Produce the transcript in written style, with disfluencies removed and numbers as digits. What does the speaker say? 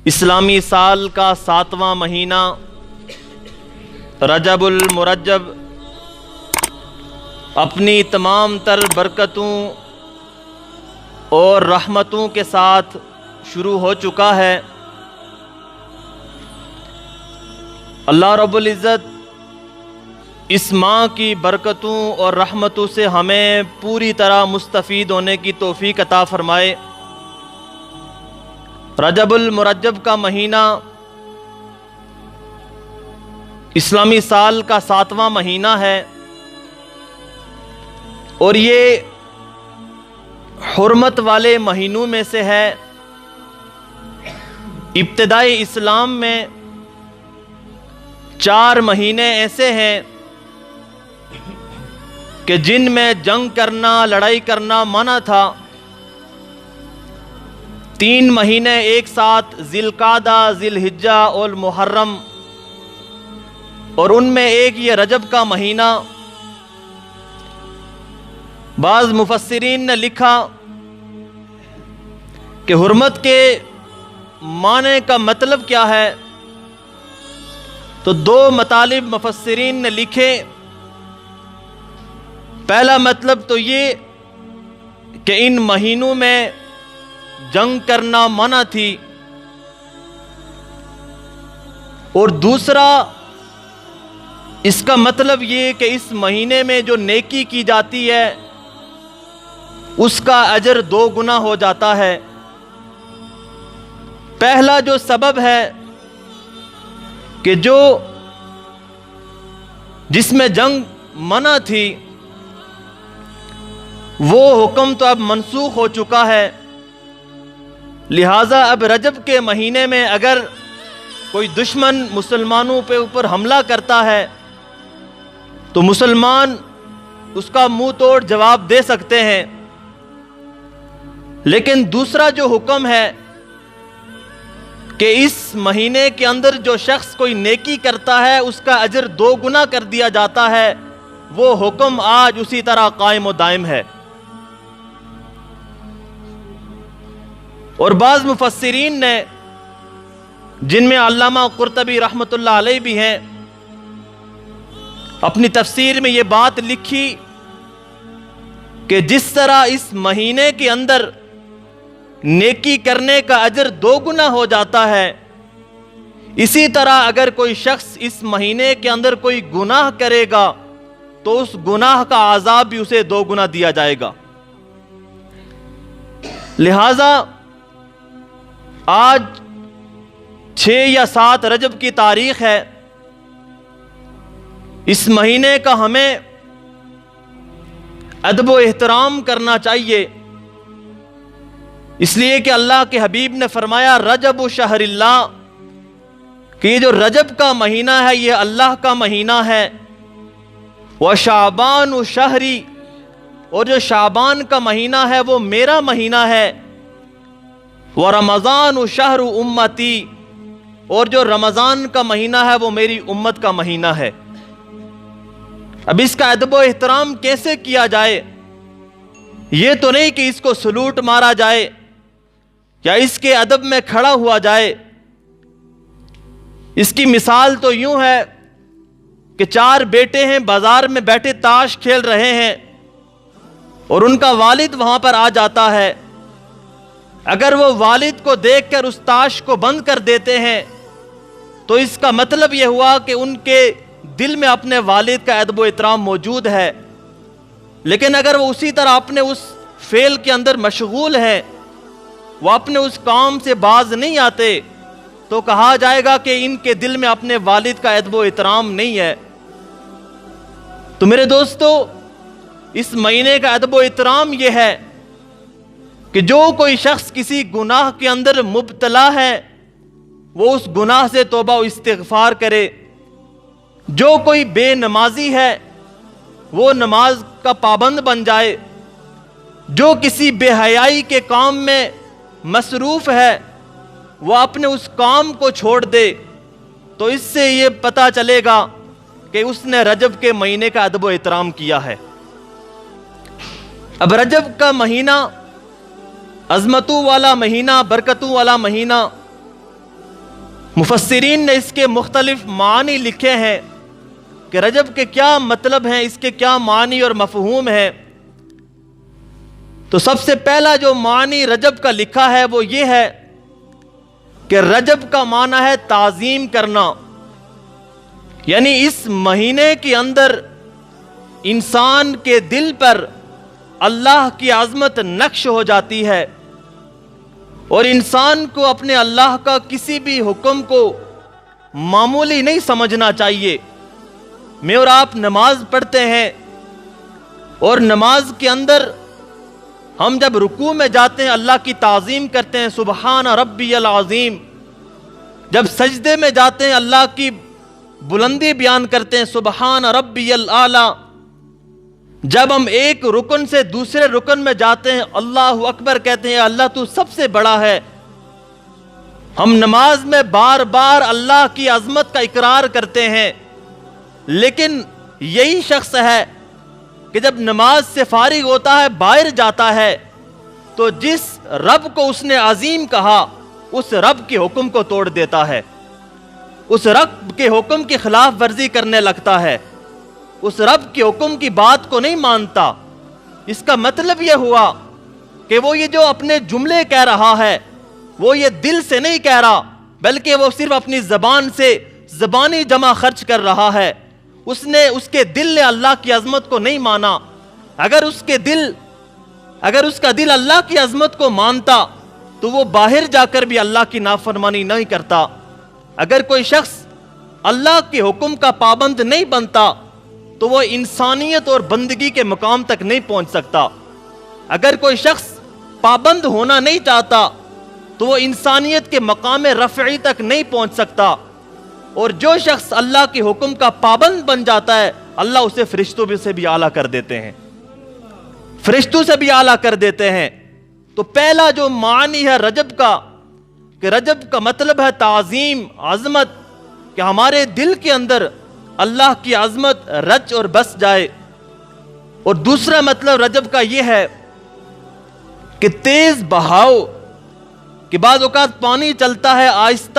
اسلامی سال کا 7واں مہینہ رجب المرجب اپنی تمام تر برکتوں اور رحمتوں کے ساتھ شروع ہو چکا ہے۔ اللہ رب العزت اس ماہ کی برکتوں اور رحمتوں سے ہمیں پوری طرح مستفید ہونے کی توفیق عطا فرمائے۔ رجب المرجب کا مہینہ اسلامی سال کا 7واں مہینہ ہے، اور یہ حرمت والے مہینوں میں سے ہے۔ ابتدائی اسلام میں 4 مہینے ایسے ہیں کہ جن میں جنگ کرنا، لڑائی کرنا منع تھا۔ 3 مہینے ایک ساتھ ذی القعدہ، ذی الحجہ اور محرم، اور ان میں ایک یہ رجب کا مہینہ۔ بعض مفسرین نے لکھا کہ حرمت کے معنی کا مطلب کیا ہے، تو 2 مطالب مفسرین نے لکھے۔ پہلا مطلب تو یہ کہ ان مہینوں میں جنگ کرنا منع تھی، اور دوسرا اس کا مطلب یہ کہ اس مہینے میں جو نیکی کی جاتی ہے اس کا اجر 2 گنا ہو جاتا ہے۔ پہلا جو سبب ہے کہ جس میں جنگ منع تھی وہ حکم تو اب منسوخ ہو چکا ہے، لہٰذا اب رجب کے مہینے میں اگر کوئی دشمن مسلمانوں پہ اوپر حملہ کرتا ہے تو مسلمان اس کا منہ توڑ جواب دے سکتے ہیں۔ لیکن دوسرا جو حکم ہے کہ اس مہینے کے اندر جو شخص کوئی نیکی کرتا ہے اس کا اجر 2 گنا کر دیا جاتا ہے، وہ حکم آج اسی طرح قائم و دائم ہے۔ اور بعض مفسرین نے، جن میں علامہ قرطبی رحمۃ اللہ علیہ بھی ہیں، اپنی تفسیر میں یہ بات لکھی کہ جس طرح اس مہینے کے اندر نیکی کرنے کا اجر 2 گنا ہو جاتا ہے، اسی طرح اگر کوئی شخص اس مہینے کے اندر کوئی گناہ کرے گا تو اس گناہ کا عذاب بھی اسے 2 گنا دیا جائے گا۔ لہٰذا آج 6 یا 7 رجب کی تاریخ ہے۔ اس مہینے کا ہمیں ادب و احترام کرنا چاہیے، اس لیے کہ اللہ کے حبیب نے فرمایا رجب شہر اللہ، کہ یہ جو رجب کا مہینہ ہے یہ اللہ کا مہینہ ہے۔ وشعبان شہری، اور جو شعبان کا مہینہ ہے وہ میرا مہینہ ہے۔ ورمضان شہر امتی، اور جو رمضان کا مہینہ ہے وہ میری امت کا مہینہ ہے۔ اب اس کا ادب و احترام کیسے کیا جائے؟ یہ تو نہیں کہ اس کو سلوٹ مارا جائے یا اس کے ادب میں کھڑا ہوا جائے۔ اس کی مثال تو یوں ہے کہ 4 بیٹے ہیں، بازار میں بیٹھے تاش کھیل رہے ہیں، اور ان کا والد وہاں پر آ جاتا ہے۔ اگر وہ والد کو دیکھ کر اس تاش کو بند کر دیتے ہیں تو اس کا مطلب یہ ہوا کہ ان کے دل میں اپنے والد کا ادب و احترام موجود ہے۔ لیکن اگر وہ اسی طرح اپنے اس فعل کے اندر مشغول ہیں، وہ اپنے اس کام سے باز نہیں آتے، تو کہا جائے گا کہ ان کے دل میں اپنے والد کا ادب و احترام نہیں ہے۔ تو میرے دوستو، اس مہینے کا ادب و احترام یہ ہے کہ جو کوئی شخص کسی گناہ کے اندر مبتلا ہے وہ اس گناہ سے توبہ و استغفار کرے۔ جو کوئی بے نمازی ہے وہ نماز کا پابند بن جائے۔ جو کسی بے حیائی کے کام میں مصروف ہے وہ اپنے اس کام کو چھوڑ دے، تو اس سے یہ پتہ چلے گا کہ اس نے رجب کے مہینے کا ادب و احترام کیا ہے۔ اب رجب کا مہینہ عظمتوں والا مہینہ، برکتوں والا مہینہ، مفسرین نے اس کے مختلف معنی لکھے ہیں کہ رجب کے کیا مطلب ہیں، اس کے کیا معنی اور مفہوم ہیں۔ تو سب سے پہلا جو معنی رجب کا لکھا ہے وہ یہ ہے کہ رجب کا معنی ہے تعظیم کرنا، یعنی اس مہینے کے اندر انسان کے دل پر اللہ کی عظمت نقش ہو جاتی ہے اور انسان کو اپنے اللہ کا کسی بھی حکم کو معمولی نہیں سمجھنا چاہیے۔ میں اور آپ نماز پڑھتے ہیں اور نماز کے اندر ہم جب رکوع میں جاتے ہیں اللہ کی تعظیم کرتے ہیں، سبحان ربی العظیم۔ جب سجدے میں جاتے ہیں اللہ کی بلندی بیان کرتے ہیں، سبحان ربی الاعلی۔ جب ہم ایک رکن سے دوسرے رکن میں جاتے ہیں اللہ اکبر کہتے ہیں، اللہ تو سب سے بڑا ہے۔ ہم نماز میں بار بار اللہ کی عظمت کا اقرار کرتے ہیں، لیکن یہی شخص ہے کہ جب نماز سے فارغ ہوتا ہے، باہر جاتا ہے، تو جس رب کو اس نے عظیم کہا اس رب کے حکم کو توڑ دیتا ہے، اس رب کے حکم کی خلاف ورزی کرنے لگتا ہے، اس رب کے حکم کی بات کو نہیں مانتا۔ اس کا مطلب یہ ہوا کہ وہ یہ جو اپنے جملے کہہ رہا ہے وہ یہ دل سے نہیں کہہ رہا، بلکہ وہ صرف اپنی زبان سے زبانی جمع خرچ کر رہا ہے۔ اس کے دل نے اللہ کی عظمت کو نہیں مانا۔ اگر اس کا دل اللہ کی عظمت کو مانتا تو وہ باہر جا کر بھی اللہ کی نافرمانی نہیں کرتا۔ اگر کوئی شخص اللہ کے حکم کا پابند نہیں بنتا تو وہ انسانیت اور بندگی کے مقام تک نہیں پہنچ سکتا۔ اگر کوئی شخص پابند ہونا نہیں چاہتا تو وہ انسانیت کے مقام رفعی تک نہیں پہنچ سکتا، اور جو شخص اللہ کے حکم کا پابند بن جاتا ہے اللہ اسے فرشتوں سے بھی اعلیٰ کر دیتے ہیں، فرشتوں سے بھی اعلیٰ کر دیتے ہیں۔ تو پہلا جو معنی ہے رجب کا، کہ رجب کا مطلب ہے تعظیم، عظمت، کہ ہمارے دل کے اندر اللہ کی عظمت رچ اور بس جائے۔ اور دوسرا مطلب رجب کا یہ ہے کہ تیز بہاؤ، کہ بعض اوقات پانی چلتا ہے آہستہ